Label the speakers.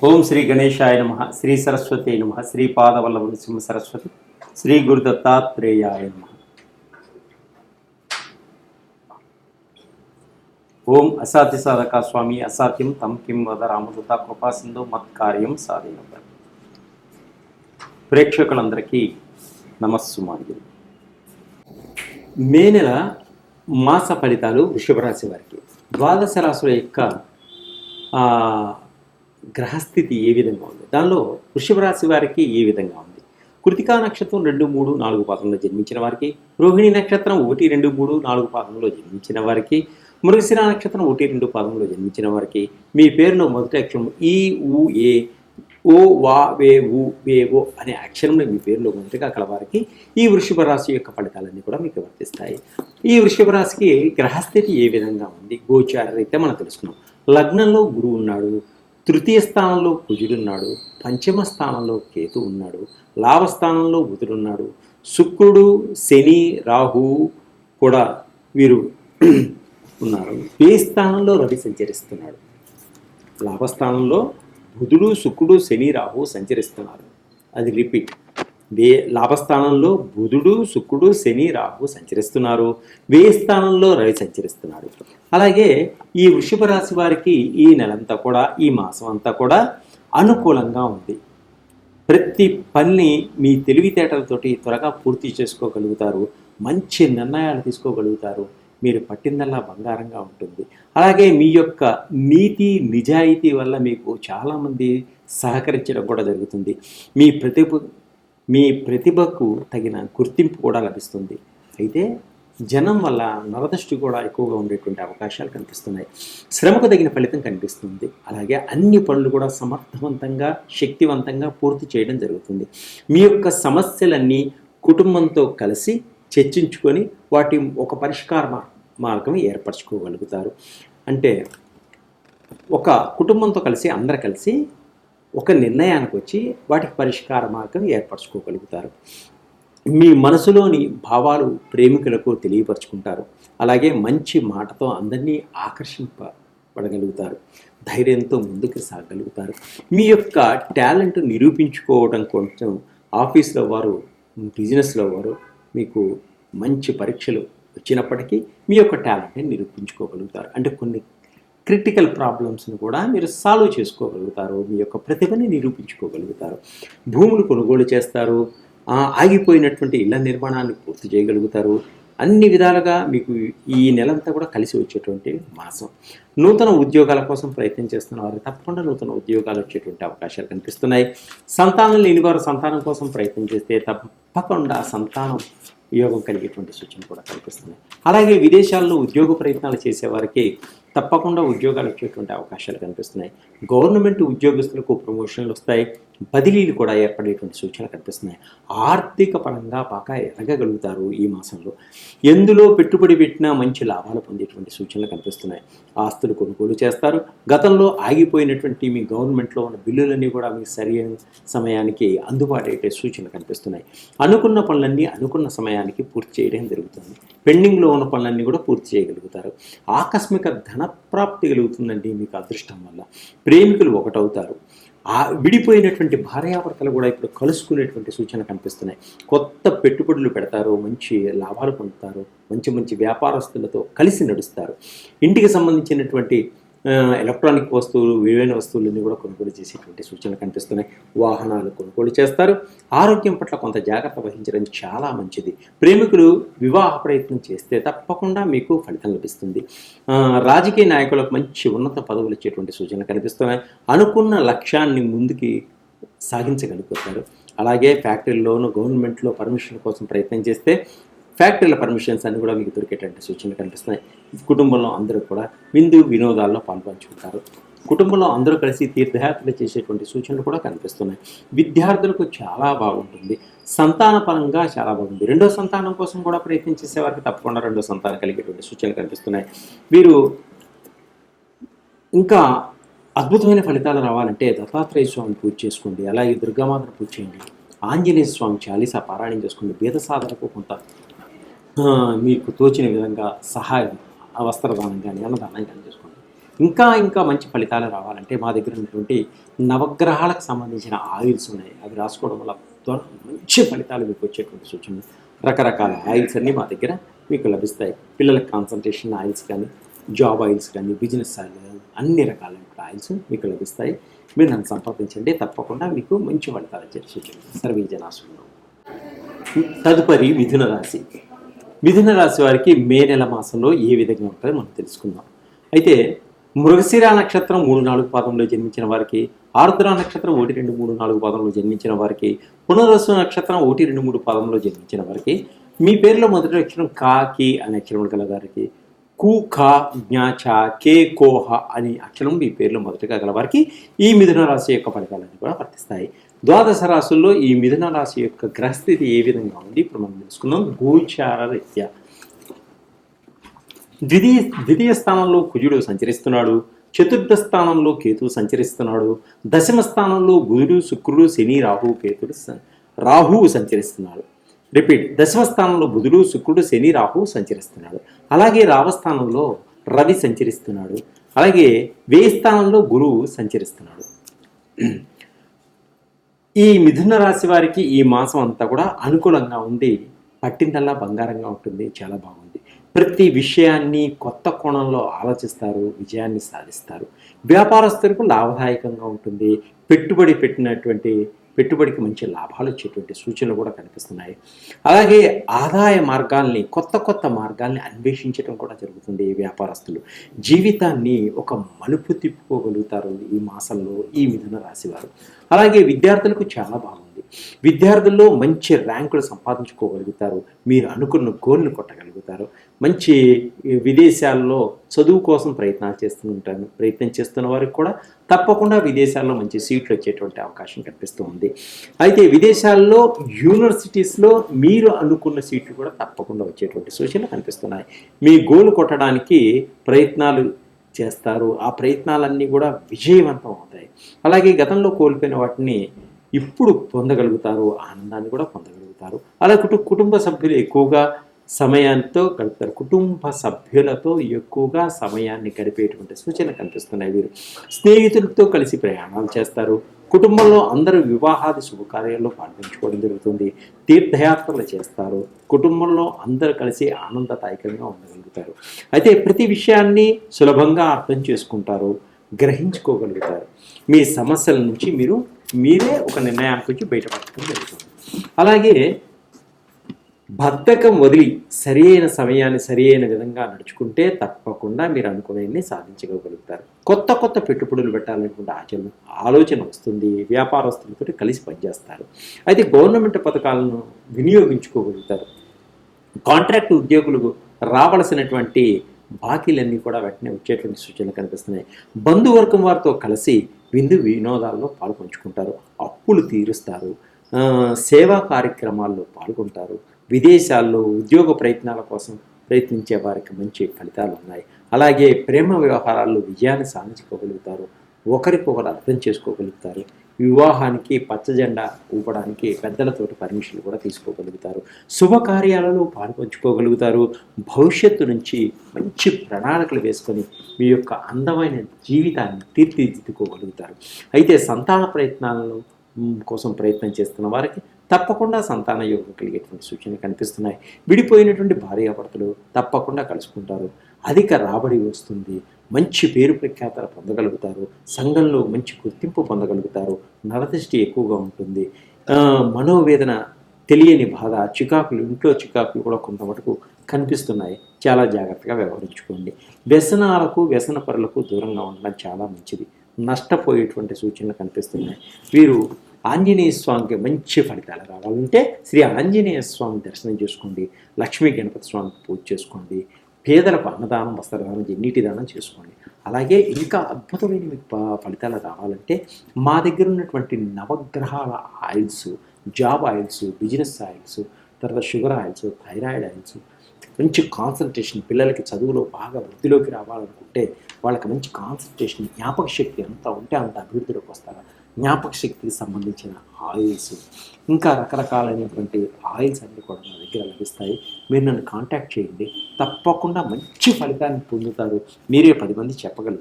Speaker 1: ఓం శ్రీ గణేశాయ నమ, శ్రీ సరస్వతి నమ, శ్రీపాదవల్లభ నృసింహ సరస్వతి, శ్రీ గురు దత్తాత్రేయాయ నమ. ఓం అసాధ్య సాధక స్వామి అసాధ్యం తం కిం వద రామదూత కృపా సింధు మత్కార్యం సాధన. ప్రేక్షకులందరికీ నమస్సుమాంజలి. మే నెల మాస ఫలితాలు వృషభ రాశి వారికి. ద్వాదశ రాశుల యొక్క గ్రహస్థితి ఏ విధంగా ఉంది, దానిలో వృషభ రాశి వారికి ఏ విధంగా ఉంది. కృతికా నక్షత్రం 2, 3, 4 పాదంలో జన్మించిన వారికి, రోహిణి నక్షత్రం 1, 2, 3, 4 పాదంలో జన్మించిన వారికి, మృగశిర నక్షత్రం 1, 2 పాదంలో జన్మించిన వారికి, మీ పేరులో మొదటి అక్షరం ఈ ఊ ఏ ఓ వా వే ఊ వే ఓ అనే అక్షరంలో మీ పేరులో మొదటిగా కలవారికి ఈ వృషభ రాశి యొక్క ఫలితాలన్నీ కూడా మీకు వర్తిస్తాయి. ఈ వృషభ రాశికి గ్రహస్థితి ఏ విధంగా ఉంది గోచార రీత్యా మనం తెలుసుకున్నాం. లగ్నంలో గురువు ఉన్నాడు, తృతీయ స్థానంలో కుజుడున్నాడు, పంచమ స్థానంలో కేతు ఉన్నాడు, లాభస్థానంలో బుధుడున్నాడు, శుక్రుడు, శని, రాహు కూడా వీరు ఉన్నారు. ఏ స్థానంలో రవి సంచరిస్తున్నాడు. లాభస్థానంలో బుధుడు, శుక్రుడు, శని, రాహు సంచరిస్తున్నారు. అది రిపీట్. లాభస్థానంలో బుధుడు, శుక్రుడు, శని, రాహు సంచరిస్తున్నారు. వ్యయ స్థానంలో రవి సంచరిస్తున్నాడు. అలాగే ఈ వృషభ రాశి వారికి ఈ నెలంతా కూడా, ఈ మాసం అంతా కూడా అనుకూలంగా ఉంది. ప్రతి పని మీ తెలివితేటలతోటి త్వరగా పూర్తి చేసుకోగలుగుతారు. మంచి నిర్ణయాలు తీసుకోగలుగుతారు. మీరు పట్టిందల్లా బంగారంగా ఉంటుంది. అలాగే మీ యొక్క నీతి నిజాయితీ వల్ల మీకు చాలామంది సహకరించడం కూడా జరుగుతుంది. మీ ప్రతిభకు తగిన గుర్తింపు కూడా లభిస్తుంది. అయితే జనం వల్ల నరదృష్టి కూడా ఎక్కువగా ఉండేటువంటి అవకాశాలు కనిపిస్తున్నాయి. శ్రమకు తగిన ఫలితం కనిపిస్తుంది. అలాగే అన్ని పనులు కూడా సమర్థవంతంగా, శక్తివంతంగా పూర్తి చేయడం జరుగుతుంది. మీ యొక్క సమస్యలన్నీ కుటుంబంతో కలిసి చర్చించుకొని వాటి ఒక పరిష్కార మార్గం ఏర్పరచుకోగలుగుతారు. అంటే ఒక కుటుంబంతో కలిసి అందరు కలిసి ఒక నిర్ణయానికి వచ్చి వాటికి పరిష్కార మార్గం ఏర్పరచుకోగలుగుతారు. మీ మనసులోని భావాలు ప్రేమికులకు తెలియపరుచుకుంటారు. అలాగే మంచి మాటతో అందరినీ ఆకర్షింపబడగలుగుతారు. ధైర్యంతో ముందుకు సాగగలుగుతారు. మీ యొక్క టాలెంట్ నిరూపించుకోవడం కోసం ఆఫీస్లో వారు, బిజినెస్లో వారు మీకు మంచి పరీక్షలు వచ్చినప్పటికీ మీ యొక్క టాలెంట్ని నిరూపించుకోగలుగుతారు. అంటే కొన్ని క్రిటికల్ ప్రాబ్లమ్స్ని కూడా మీరు సాల్వ్ చేసుకోగలుగుతారు. మీ యొక్క ప్రతిభని నిరూపించుకోగలుగుతారు. భూములు కొనుగోలు చేస్తారు. ఆగిపోయినటువంటి ఇళ్ల నిర్మాణాన్ని పూర్తి చేయగలుగుతారు. అన్ని విధాలుగా మీకు ఈ నెలంతా కూడా కలిసి వచ్చేటువంటి మాసం. నూతన ఉద్యోగాల కోసం ప్రయత్నం చేస్తున్న వారు తప్పకుండా నూతన ఉద్యోగాలు వచ్చేటువంటి అవకాశాలు కనిపిస్తున్నాయి. సంతానం లేని వారు సంతానం కోసం ప్రయత్నం చేస్తే తప్పకుండా సంతానం యోగం కలిగేటువంటి సూచన కూడా కనిపిస్తున్నాయి. అలాగే విదేశాల్లో ఉద్యోగ ప్రయత్నాలు చేసేవారికి తప్పకుండా ఉద్యోగాలు వచ్చేటువంటి అవకాశాలు కనిపిస్తున్నాయి. గవర్నమెంట్ ఉద్యోగస్తులకు ప్రమోషన్లు వస్తాయి. బదిలీలు కూడా ఏర్పడేటువంటి సూచనలు కనిపిస్తున్నాయి. ఆర్థిక పరంగా బాగా ఎదగగలుగుతారు ఈ మాసంలో. ఎందులో పెట్టుబడి పెట్టినా మంచి లాభాలు పొందేటువంటి సూచనలు కనిపిస్తున్నాయి. ఆస్తులు కొనుగోలు చేస్తారు. గతంలో ఆగిపోయినటువంటి మీ గవర్నమెంట్లో ఉన్న బిల్లులన్నీ కూడా మీకు సరైన సమయానికి అందుబాటు అయ్యే సూచనలు కనిపిస్తున్నాయి. అనుకున్న పనులన్నీ అనుకున్న సమయానికి పూర్తి చేయడం జరుగుతుంది. పెండింగ్లో ఉన్న పనులన్నీ కూడా పూర్తి చేయగలుగుతారు. ఆకస్మిక ధనప్రాప్తి కలుగుతుందండి మీకు అదృష్టం వల్ల. ప్రేమికులు ఒకటవుతారు. విడిపోయినటువంటి భార్యాభర్తలు కూడా ఇప్పుడు కలుసుకునేటువంటి సూచనలు కనిపిస్తున్నాయి. కొత్త పెట్టుబడులు పెడతారు, మంచి లాభాలు పొందుతారు, మంచి మంచి వ్యాపారస్తులతో కలిసి నడుస్తారు. ఇంటికి సంబంధించినటువంటి ఎలక్ట్రానిక్ వస్తువులు, విలువైన వస్తువులన్నీ కూడా కొనుగోలు చేసేటువంటి సూచనలు కనిపిస్తున్నాయి. వాహనాలు కొనుగోలు చేస్తారు. ఆరోగ్యం పట్ల కొంత జాగ్రత్త వహించడం చాలా మంచిది. ప్రేమికులు వివాహ ప్రయత్నం చేస్తే తప్పకుండా మీకు ఫలితం లభిస్తుంది. రాజకీయ నాయకులకు మంచి ఉన్నత పదవులు ఇచ్చేటువంటి సూచనలు కనిపిస్తున్నాయి. అనుకున్న లక్ష్యాన్ని ముందుకి సాగించగలుగుతారు. అలాగే ఫ్యాక్టరీలోను, గవర్నమెంట్లో పర్మిషన్ కోసం ప్రయత్నం చేస్తే ఫ్యాక్టరీల పర్మిషన్స్ అన్ని కూడా మీకు దొరికేటువంటి సూచనలు కనిపిస్తున్నాయి. కుటుంబంలో అందరూ కూడా విందు వినోదాల్లో పాల్పంచుకుంటారు. కుటుంబంలో అందరూ కలిసి తీర్థయాత్రలు చేసేటువంటి సూచనలు కూడా కనిపిస్తున్నాయి. విద్యార్థులకు చాలా బాగుంటుంది. సంతాన పరంగా చాలా బాగుంది. రెండో సంతానం కోసం కూడా ప్రయత్నం చేసేవారికి తప్పకుండా రెండో సంతానం కలిగేటువంటి సూచనలు కనిపిస్తున్నాయి. వీరు ఇంకా అద్భుతమైన ఫలితాలు రావాలంటే దత్తాత్రేయ స్వామి పూజ చేసుకోండి. అలాగే దుర్గామాతను పూజ చేయండి. ఆంజనేయ స్వామి చాలీసా పారాయణం చేసుకోండి. వేద సాధనకు కొంత మీకు తోచిన విధంగా సహాయం, వస్త్రదానం కానీ అన్నదానం కానీ చేసుకోండి. ఇంకా ఇంకా మంచి ఫలితాలు రావాలంటే మా దగ్గర ఉన్నటువంటి నవగ్రహాలకు సంబంధించిన ఆయిల్స్ ఉన్నాయి. అవి రాసుకోవడం వల్ల మంచి ఫలితాలు మీకు వచ్చేటువంటి సూచనలు. రకరకాల ఆయిల్స్ అన్నీ మా దగ్గర మీకు లభిస్తాయి. పిల్లలకు కాన్సన్ట్రేషన్ ఆయిల్స్ కానీ, జాబ్ ఆయిల్స్ కానీ, బిజినెస్ ఆయిల్ కానీ, అన్ని రకాలైన ఆయిల్స్ మీకు లభిస్తాయి. మీరు నన్ను సంప్రదించండి, తప్పకుండా మీకు మంచి ఫలితాలు వచ్చే సూచనలు. సర్వే జనాశుభం. తదుపరి మిథున రాశి. మిథున రాశి వారికి మే నెల మాసంలో ఏ విధంగా ఉంటుందో మనం తెలుసుకుందాం. అయితే మృగశిర నక్షత్రం 3-4 పాదంలో జన్మించిన వారికి, ఆరుద్ర నక్షత్రం 1-2-3-4 పాదంలో జన్మించిన వారికి, పునర్వసు నక్షత్రం 1-2-3 పాదంలో జన్మించిన వారికి, మీ పేరులో మొదటి అక్షరం కా కి అనే అక్షరం గల వారికి, కు ఖ జ్ఞ ఛ కే కోహ అనే అక్షరం మీ పేరులో మొదటిగా గల వారికి ఈ మిథున రాశి యొక్క ఫలితాలన్నీ కూడా వర్తిస్తాయి. ద్వాదశ రాశుల్లో ఈ మిథున రాశి యొక్క గ్రహస్థితి ఏ విధంగా ఉంది ఇప్పుడు మనం తెలుసుకుందాం. గోచార రీత్యా ద్వితీయ స్థానంలో కుజుడు సంచరిస్తున్నాడు. చతుర్థ స్థానంలో కేతువు సంచరిస్తున్నాడు. దశమ స్థానంలో బుధుడు, శుక్రుడు, శని, రాహువు సంచరిస్తున్నాడు. రిపీట్, దశమ స్థానంలో బుధుడు, శుక్రుడు, శని, రాహువు సంచరిస్తున్నాడు. అలాగే రావస్థానంలో రవి సంచరిస్తున్నాడు. అలాగే వ్యయ స్థానంలో గురువు సంచరిస్తున్నాడు. ఈ మిథున రాశి వారికి ఈ మాసం అంతా కూడా అనుకూలంగా ఉంది. పట్టిందల్లా బంగారంగా ఉంటుంది. చాలా బాగుంది. ప్రతి విషయాన్ని కొత్త కోణంలో ఆలోచిస్తారు, విజయాన్ని సాధిస్తారు. వ్యాపారస్తులకు లాభదాయకంగా ఉంటుంది. పెట్టుబడికి మంచి లాభాలు వచ్చేటువంటి సూచనలు కూడా కనిపిస్తున్నాయి. అలాగే ఆదాయ మార్గాల్ని, కొత్త మార్గాల్ని అన్వేషించడం కూడా జరుగుతుంది. వ్యాపారస్తులు జీవితాన్ని ఒక మలుపు తిప్పుకోగలుగుతారు ఈ మాసంలో ఈ మిథున రాశి వారు. అలాగే విద్యార్థులకు చాలా బాగుంది. విద్యార్థుల్లో మంచి ర్యాంకులు సంపాదించుకోగలుగుతారు. మీరు అనుకున్న గోల్ని కొట్టగలుగుతారు. మంచి విదేశాల్లో చదువు కోసం ప్రయత్నం చేస్తున్న వారికి కూడా తప్పకుండా విదేశాల్లో మంచి సీట్లు వచ్చేటువంటి అవకాశం కనిపిస్తూ ఉంది. అయితే విదేశాల్లో యూనివర్సిటీస్లో మీరు అనుకున్న సీట్లు కూడా తప్పకుండా వచ్చేటువంటి సూచనలు కనిపిస్తున్నాయి. మీ గోల్ కొట్టడానికి ప్రయత్నాలు చేస్తారు. ఆ ప్రయత్నాలన్నీ కూడా విజయవంతం అవుతాయి. అలాగే గతంలో కోల్పోయిన వాటిని ఇప్పుడు పొందగలుగుతారు. ఆనందాన్ని కూడా పొందగలుగుతారు. అలా కుటుంబ సభ్యులు ఎక్కువగా సమయంతో గడుపుతారు. కుటుంబ సభ్యులతో ఎక్కువగా సమయాన్ని గడిపేటువంటి సూచనలు కనిపిస్తున్నాయి. వీరు స్నేహితులతో కలిసి ప్రయాణాలు చేస్తారు. కుటుంబంలో అందరూ వివాహాది శుభకార్యాల్లో పాల్గొంచుకోవడం జరుగుతుంది. తీర్థయాత్రలు చేస్తారు. కుటుంబంలో అందరూ కలిసి ఆనందదాయకంగా ఉండగలుగుతారు. అయితే ప్రతి విషయాన్ని సులభంగా అర్థం చేసుకుంటారు, గ్రహించుకోగలుగుతారు. మీ సమస్యల నుంచి మీరే ఒక నిర్ణయానికి వచ్చి బయటపడటం జరుగుతుంది. అలాగే బద్ధకం వదిలి సరైన సమయాన్ని సరైన విధంగా నడుచుకుంటే తప్పకుండా మీరు అనుకునేది సాధించగలుగుతారు. కొత్త పెట్టుబడులు పెట్టాలనుకుంటే ఆలోచన వస్తుంది. వ్యాపారస్తులతో కలిసి పనిచేస్తారు. అయితే గవర్నమెంట్ పథకాలను వినియోగించుకోగలుగుతారు. కాంట్రాక్ట్ ఉద్యోగులకు రావాల్సినటువంటి బాకీలన్నీ కూడా వెంటనే వచ్చేటువంటి సూచనలు కనిపిస్తున్నాయి. బంధువర్గం వారితో కలిసి వినోదాల్లో పాల్పంచుకుంటారు. అప్పులు తీరుస్తారు. సేవా కార్యక్రమాల్లో పాల్గొంటారు. విదేశాల్లో ఉద్యోగ ప్రయత్నాల కోసం ప్రయత్నించే వారికి మంచి ఫలితాలు ఉన్నాయి. అలాగే ప్రేమ వ్యవహారాల్లో విజయాన్ని సాధించుకోగలుగుతారు. ఒకరికొకరు అర్థం చేసుకోగలుగుతారు. వివాహానికి పచ్చజెండా ఊపడానికి పెద్దలతోటి పర్మిషన్లు కూడా తీసుకోగలుగుతారు. శుభకార్యాలలో పాల్పంచుకోగలుగుతారు. భవిష్యత్తు నుంచి మంచి ప్రణాళికలు వేసుకొని మీ యొక్క అందమైన జీవితాన్ని తీర్చిదిద్దుకోగలుగుతారు. అయితే సంతాన ప్రయత్నాలను కోసం ప్రయత్నం చేస్తున్న వారికి తప్పకుండా సంతాన యోగం కలిగేటువంటి సూచనలు కనిపిస్తున్నాయి. విడిపోయినటువంటి భార్యాభర్తలు తప్పకుండా కలుసుకుంటారు. అధిక రాబడి వస్తుంది. మంచి పేరు ప్రఖ్యాతలు పొందగలుగుతారు. సంఘంలో మంచి గుర్తింపు పొందగలుగుతారు. నరదృష్టి ఎక్కువగా ఉంటుంది. మనోవేదన, తెలియని బాధ, ఇంట్లో చికాకులు కూడా కొంత మటుకు కనిపిస్తున్నాయి. చాలా జాగ్రత్తగా వ్యవహరించుకోండి. వ్యసన పరులకు దూరంగా ఉండడం చాలా మంచిది. నష్టపోయేటువంటి సూచనలు కనిపిస్తున్నాయి. వీరు ఆంజనేయ స్వామికి మంచి ఫలితాలు రావాలంటే శ్రీ ఆంజనేయ స్వామి దర్శనం చేసుకోండి. లక్ష్మీ గణపతి స్వామికి పూజ చేసుకోండి. పేదలకు అన్నదానం, వస్త్రదానం, నీటి దానం చేసుకోండి. అలాగే ఇంకా అద్భుతమైన మీకు ఫలితాలు రావాలంటే మా దగ్గర ఉన్నటువంటి నవగ్రహాల oils, job oils, business oils, తర్వాత షుగర్ ఆయిల్స్, థైరాయిడ్ ఆయిల్స్, మంచి కాన్సన్ట్రేషన్, పిల్లలకి చదువులో బాగా వృద్ధిలోకి రావాలనుకుంటే వాళ్ళకి మంచి కాన్సన్ట్రేషన్, జ్ఞాపక శక్తి ఎంత ఉంటే అంత అభివృద్ధిలోకి వస్తారు. జ్ఞాపక శక్తికి సంబంధించిన ఆయిల్స్, ఇంకా రకరకాలైనటువంటి ఆయిల్స్ అన్నీ కూడా నా దగ్గర లభిస్తాయి. మీరు నన్ను కాంటాక్ట్ చేయండి. తప్పకుండా మంచి ఫలితాన్ని పొందుతారు. మీరే 10 మంది చెప్పగలరు.